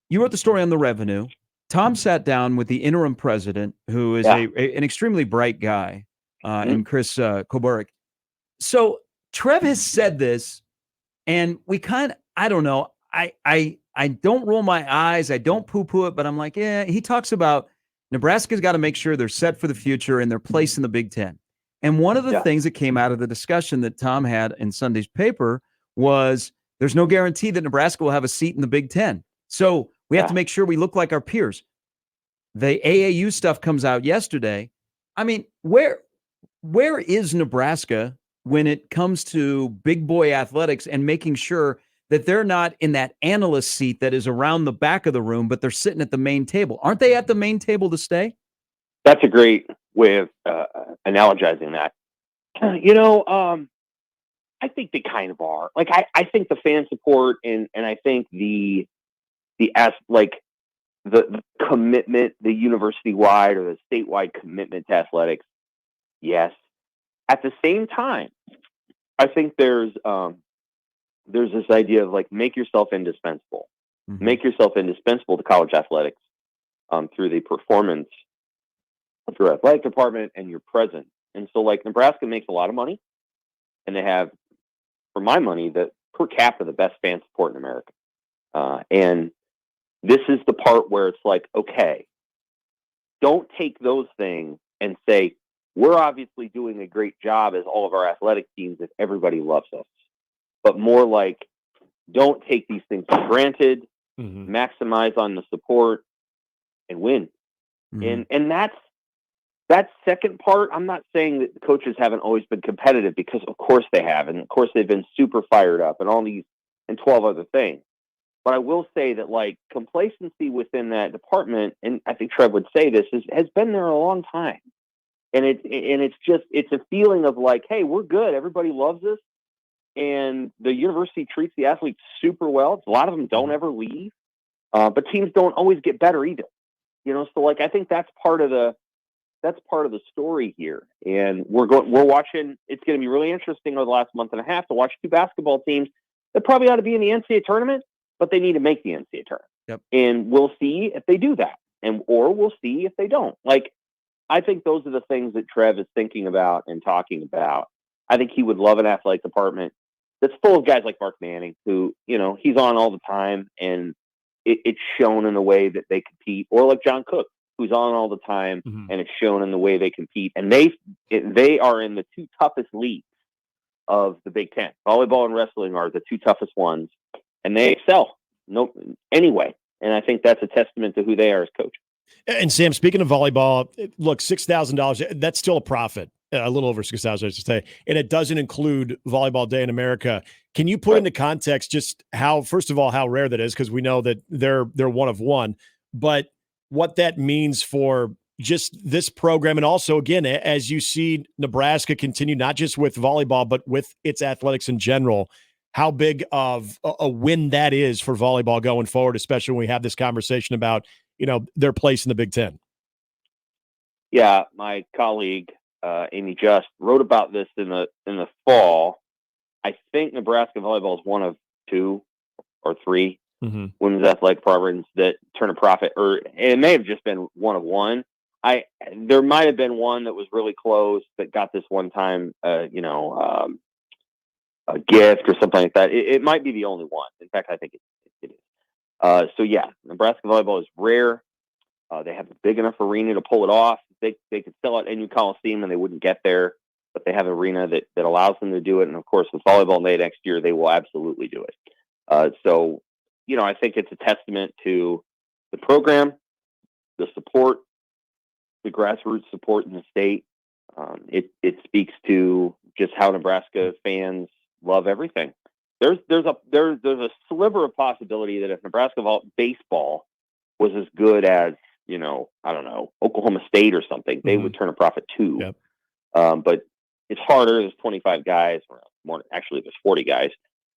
you wrote the story on the revenue. Tom sat down with the interim president, who is Yeah. an extremely bright guy, Mhm. and Chris Koburik. So Trev has said this, and we kind of, I don't know, I don't roll my eyes, I don't poo-poo it, but I'm like, yeah, he talks about Nebraska's got to make sure they're set for the future and their place in the Big Ten. And one of the Yeah. things that came out of the discussion that Tom had in Sunday's paper was there's no guarantee that Nebraska will have a seat in the Big Ten. So we have to make sure we look like our peers. The AAU stuff comes out yesterday. I mean, where is Nebraska when it comes to big boy athletics and making sure that they're not in that analyst seat that is around the back of the room, but they're sitting at the main table? Aren't they at the main table to stay? That's a great way of analogizing that. I think they kind of are. Like, I think the fan support and I think the commitment, the university wide or the statewide commitment to athletics. Yes. At the same time, I think there's this idea of like make yourself indispensable. Mm-hmm. Make yourself indispensable to college athletics through the performance of your athletic department and your presence. And so, like, Nebraska makes a lot of money, and they have, for my money, the per capita the best fan support in America. And this is the part where it's like, okay, don't take those things and say, we're obviously doing a great job as all of our athletic teams if everybody loves us. But more like, don't take these things for granted, maximize on the support, and win. And that second part, I'm not saying that the coaches haven't always been competitive, because of course they have. And of course they've been super fired up and all these and 12 other things. But I will say that, like, complacency within that department, and I think Trev would say this, has been there a long time. And it's a feeling of like, hey, we're good. Everybody loves us. And the university treats the athletes super well. A lot of them don't ever leave. But teams don't always get better either. So like, I think that's part of the story here. And we're watching. It's going to be really interesting over the last month and a half to watch two basketball teams that probably ought to be in the NCAA tournament, but they need to make the NCAA tournament. Yep. And we'll see if they do that, or we'll see if they don't. Like, I think those are the things that Trev is thinking about and talking about. I think he would love an athletic department that's full of guys like Mark Manning, who, he's on all the time, and it's shown in the way that they compete, or like John Cook, who's on all the time, and it's shown in the way they compete. And they are in the two toughest leagues of the Big Ten. Volleyball and wrestling are the two toughest ones, and they excel. Anyway, and I think that's a testament to who they are as coaches. And Sam, speaking of volleyball, look, $6,000, that's still a profit. A little over 6,000, I should say. And it doesn't include Volleyball Day in America. Can you put into context just how, first of all, how rare that is? Because we know that they're one of one, but what that means for just this program. And also, again, as you see Nebraska continue, not just with volleyball, but with its athletics in general, how big of a win that is for volleyball going forward, especially when we have this conversation about, their place in the Big Ten. Yeah, my colleague, Amy Just, wrote about this in the fall. I think Nebraska volleyball is one of two or three women's athletic programs that turn a profit, or it may have just been one of one. There might have been one that was really close that got this one time, a gift or something like that. It might be the only one. In fact, I think it is. So yeah, Nebraska volleyball is rare. They have a big enough arena to pull it off. They could sell at NU Coliseum and they wouldn't get there, but they have an arena that allows them to do it. And of course, with Volleyball Day next year, they will absolutely do it. So, I think it's a testament to the program, the support, the grassroots support in the state. It speaks to just how Nebraska fans love everything. There's a sliver of possibility that if Nebraska baseball was as good as, I don't know, Oklahoma State or something, they would turn a profit too. Yep. But it's harder. There's 25 guys, or more, actually there's 40 guys.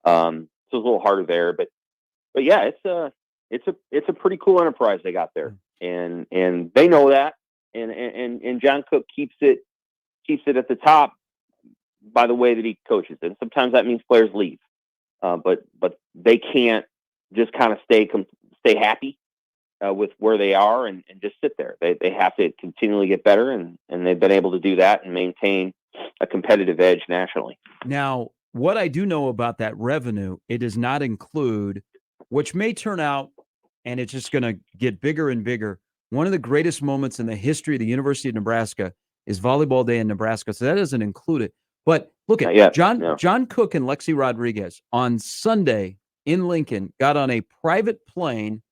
So it's a little harder there, but yeah, it's a pretty cool enterprise they got there, and they know that, and John Cook keeps it at the top by the way that he coaches it. And sometimes that means players leave, but they can't just kind of stay happy. with where they are and just sit there. They have to continually get better, and they've been able to do that and maintain a competitive edge nationally. Now, what I do know about that revenue, it does not include, which may turn out, and it's just going to get bigger and bigger. One of the greatest moments in the history of the University of Nebraska is Volleyball Day in Nebraska. So that doesn't include it. But look at John Cook and Lexi Rodriguez on Sunday in Lincoln got on a private plane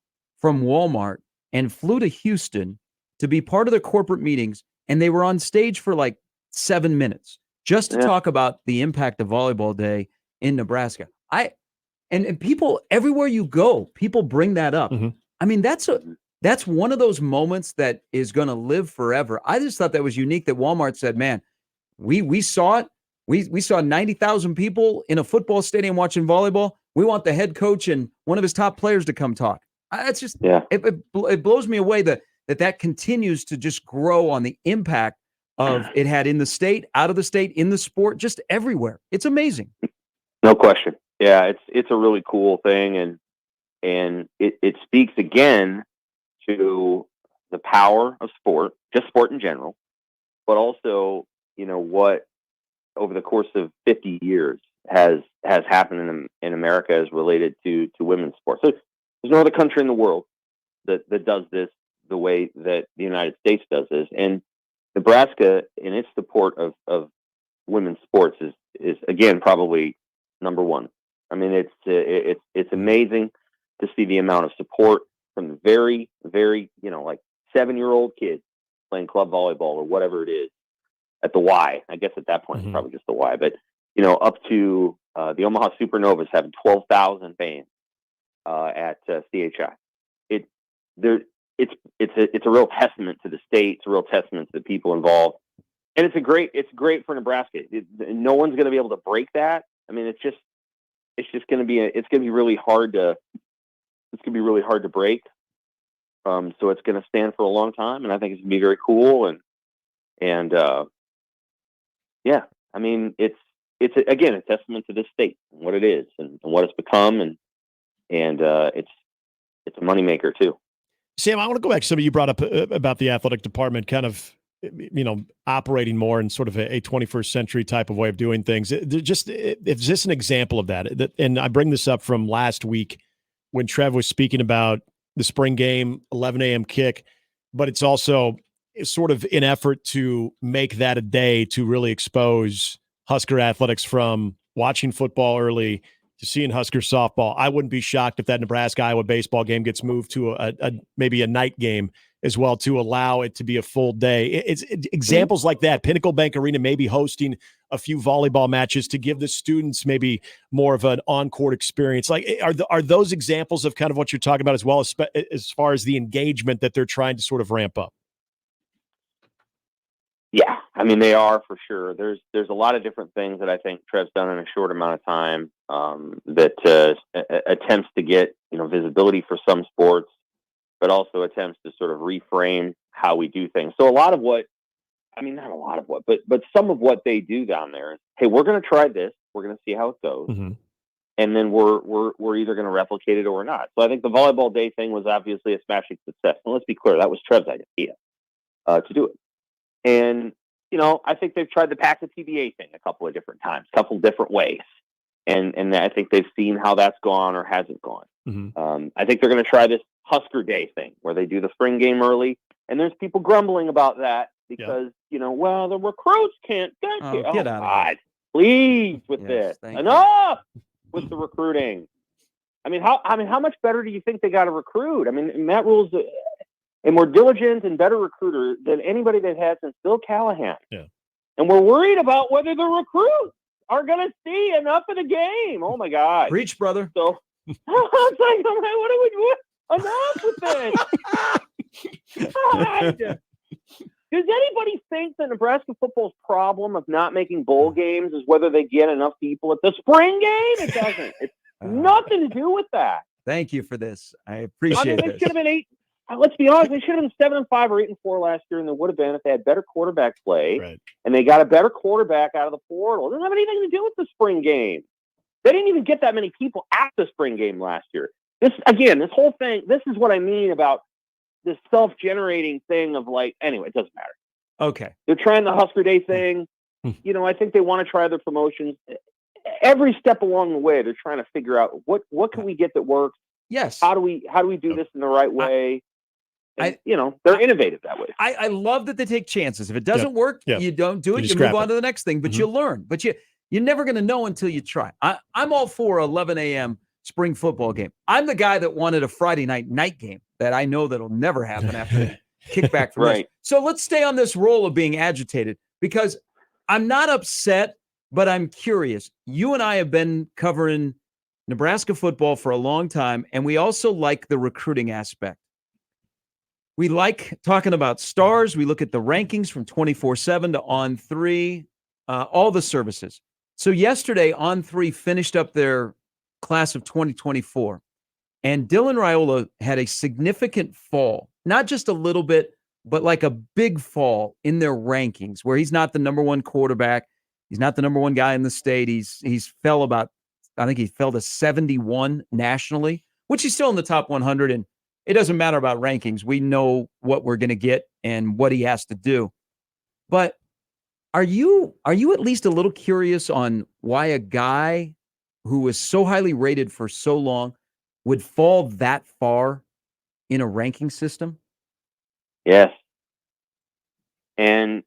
from Walmart and flew to Houston to be part of the corporate meetings. And they were on stage for like 7 minutes just to talk about the impact of Volleyball Day in Nebraska. And people everywhere you go, people bring that up. Mm-hmm. I mean, that's one of those moments that is going to live forever. I just thought that was unique that Walmart said, man, we saw it. We saw 90,000 people in a football stadium watching volleyball. We want the head coach and one of his top players to come talk. It's just, it blows me away that continues to just grow on the impact of it had in the state, out of the state, in the sport, just everywhere. It's amazing. No question. Yeah, it's a really cool thing, and it speaks again to the power of sport, just sport in general, but also, what over the course of 50 years has happened in America as related to women's sports. So there's no other country in the world that does this the way that the United States does this. And Nebraska, in its support of women's sports, is again probably number one. I mean, it's amazing to see the amount of support from the very, very, like 7-year-old kids playing club volleyball or whatever it is at the Y. I guess at that point it's probably just the Y, but up to the Omaha Supernovas having 12,000 fans at CHI. It's a real testament to the state. It's a real testament to the people involved, and it's great for Nebraska. No one's going to be able to break that. I mean, it's just going to be really hard to break. So it's going to stand for a long time, and I think it's going to be very cool. And I mean, it's again a testament to this state and what it is and what it's become, and it's a moneymaker too. Sam, I want to go back to something you brought up about the athletic department, kind of, operating more in sort of a 21st century type of way of doing things. Is this an example of that? And I bring this up from last week when Trev was speaking about the spring game, 11 a.m. kick, but it's also sort of an effort to make that a day to really expose Husker athletics from watching football early to seeing Husker softball. I wouldn't be shocked if that Nebraska-Iowa baseball game gets moved to maybe a night game as well to allow it to be a full day. It's examples like that. Pinnacle Bank Arena maybe hosting a few volleyball matches to give the students maybe more of an on-court experience. Like, are those examples of kind of what you're talking about as well as far as the engagement that they're trying to sort of ramp up? Yeah, I mean, they are for sure. There's a lot of different things that I think Trev's done in a short amount of time that attempts to get visibility for some sports, but also attempts to sort of reframe how we do things. So a lot of what, I mean, not a lot of what, but some of what they do down there is, hey, we're going to try this, we're going to see how it goes, and then we're either going to replicate it or we're not. So I think the volleyball day thing was obviously a smashing success. And let's be clear, that was Trev's idea to do it. And, I think they've tried the Pack the TBA thing a couple of different times, a couple different ways. And I think they've seen how that's gone or hasn't gone. I think they're going to try this Husker Day thing where they do the spring game early. And there's people grumbling about that because, well, the recruits can't get here. Get out of here. Please with this. Enough with the recruiting. I mean, how much better do you think they got to recruit? I mean, Matt Rule's a more diligent and better recruiter than anybody they've had since Bill Callahan. Yeah. And we're worried about whether the recruits are going to see enough of the game. Oh, my God. Preach, brother. So it's like, what do we do? Enough with this. God. Does anybody think that Nebraska football's problem of not making bowl games is whether they get enough people at the spring game? It doesn't. It's nothing to do with that. Thank you for this. I appreciate this. They should have been 8. Let's be honest. They should have been 7-5 or 8-4 last year, and they would have been if they had better quarterback play. Right. And they got a better quarterback out of the portal. It doesn't have anything to do with the spring game. They didn't even get that many people at the spring game last year. This whole thing. This is what I mean about this self-generating thing of like, anyway, it doesn't matter. Okay. They're trying the Husker Day thing. I think they want to try their promotions. Every step along the way, they're trying to figure out what can we get that works. Yes. How do we do this in the right way? They're innovative that way. I love that they take chances. If it doesn't work, you don't do it. You move on to the next thing, but you learn. But you're never going to know until you try. I'm all for 11 a.m. spring football game. I'm the guy that wanted a Friday night game that I know that'll never happen after they kick back from right. this. So let's stay on this role of being agitated, because I'm not upset, but I'm curious. You and I have been covering Nebraska football for a long time, and we also like the recruiting aspect. We like talking about stars. We look at the rankings from 24/7 to On3, all the services. So yesterday, On3 finished up their class of 2024, and Dylan Raiola had a significant fall, not just a little bit, but like a big fall in their rankings, where he's not the number one quarterback. He's not the number one guy in the state. He's fell about, I think he fell to 71 nationally, which he's still in the top 100. And it doesn't matter about rankings. We know what we're going to get and what he has to do. But are you at least a little curious on why a guy who was so highly rated for so long would fall that far in a ranking system? Yes. And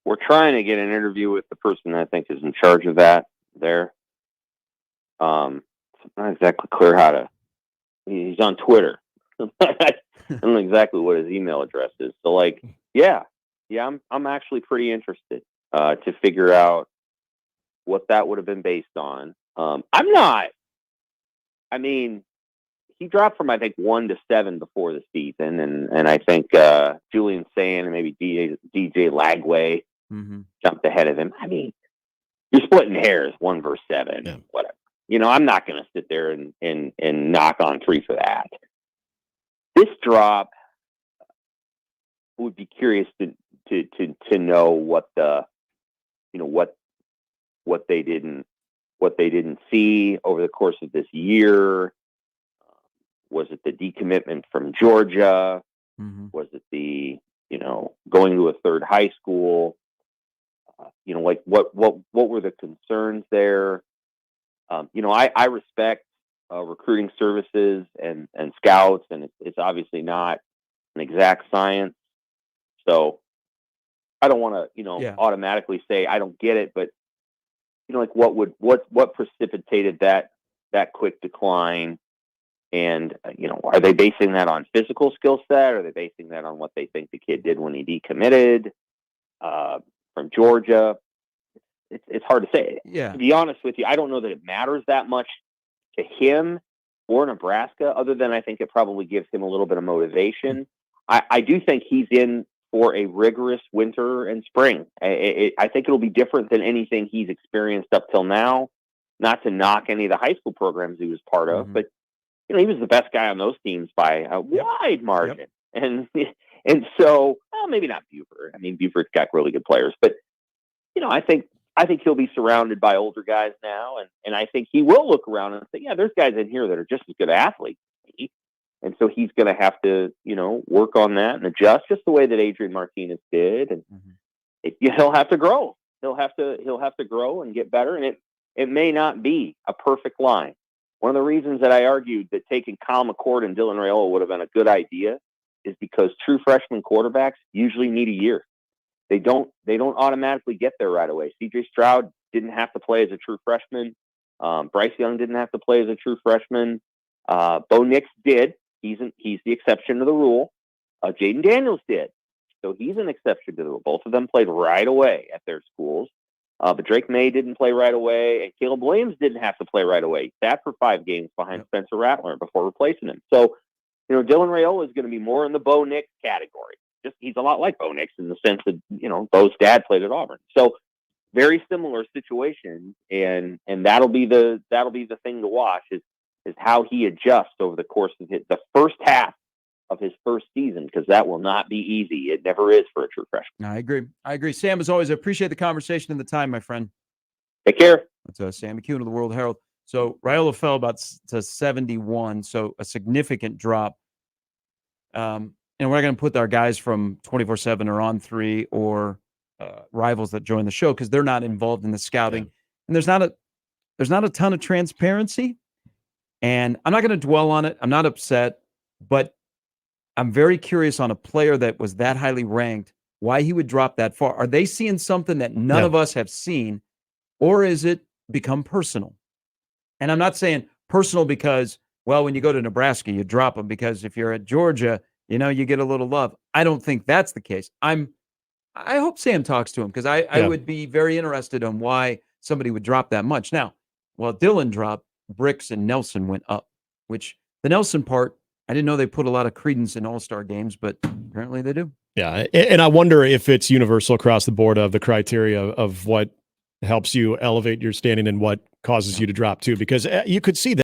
we're trying to get an interview with the person I think is in charge of that there. It's not exactly clear how to. He's on Twitter. I don't know exactly what his email address is. So, like, yeah, I'm actually pretty interested to figure out what that would have been based on. I'm not. I mean, he dropped from, I think, 1 to 7 before the season, and I think Julian Sand and maybe DJ Lagway jumped ahead of him. I mean, you're splitting hairs, 1 versus 7, whatever. I'm not going to sit there and knock On3 for that. This drop, would be curious to know what the, what they didn't see over the course of this year. Was it the decommitment from Georgia? Was it the, going to a third high school? Like what were the concerns there? I respect recruiting services and scouts, and it's obviously not an exact science. So I don't want to, automatically say I don't get it, but like what precipitated that quick decline? And, are they basing that on physical skill set? Are they basing that on what they think the kid did when he decommitted from Georgia? It's hard to say. Yeah. To be honest with you, I don't know that it matters that much to him or Nebraska, other than I think it probably gives him a little bit of motivation. I do think he's in for a rigorous winter and spring. I think it'll be different than anything he's experienced up till now. Not to knock any of the high school programs he was part of, but he was the best guy on those teams by a wide margin. And so, well, maybe not Buford. I mean, Buford's got really good players, but I think he'll be surrounded by older guys now, and I think he will look around and say, yeah, there's guys in here that are just as good athletes as me. And so he's going to have to, work on that and adjust, just the way that Adrian Martinez did, and he'll have to grow. He'll have to grow and get better, and it may not be a perfect line. One of the reasons that I argued that taking Kyle McCord and Dylan Raiola would have been a good idea is because true freshman quarterbacks usually need a year. They don't automatically get there right away. C.J. Stroud didn't have to play as a true freshman. Bryce Young didn't have to play as a true freshman. Bo Nix did. He's the exception to the rule. Jaden Daniels did. So he's an exception to the rule. Both of them played right away at their schools. But Drake May didn't play right away, and Caleb Williams didn't have to play right away. He sat for 5 games behind Spencer Rattler before replacing him. So, Dylan Raiola is going to be more in the Bo Nix category. Just he's a lot like Bo Nix in the sense that Bo's dad played at Auburn. So very similar situation, and that'll be the thing to watch is how he adjusts over the course of the first half of his first season, because that will not be easy. It never is for a true freshman. I agree. Sam, as always, I appreciate the conversation and the time, my friend. Take care. That's Sam McKewon of the World Herald. So Raiola fell about to 71, so a significant drop. And and we're not going to put our guys from 24/7 or On 3 or rivals that join the show because they're not involved in the scouting, and there's not a ton of transparency. And I'm not going to dwell on it. I'm not upset, but I'm very curious on a player that was that highly ranked, why he would drop that far. Are they seeing something that none of us have seen, or is it become personal? And I'm not saying personal because, well, when you go to Nebraska, you drop them, because if you're at Georgia, you get a little love. I don't think that's the case. I hope Sam talks to him, because I would be very interested on why somebody would drop that much. Now, while Dylan dropped, Bricks and Nelson went up, which the Nelson part, I didn't know they put a lot of credence in all-star games, but apparently they do. Yeah, and I wonder if it's universal across the board of the criteria of what helps you elevate your standing and what causes you to drop too, because you could see that.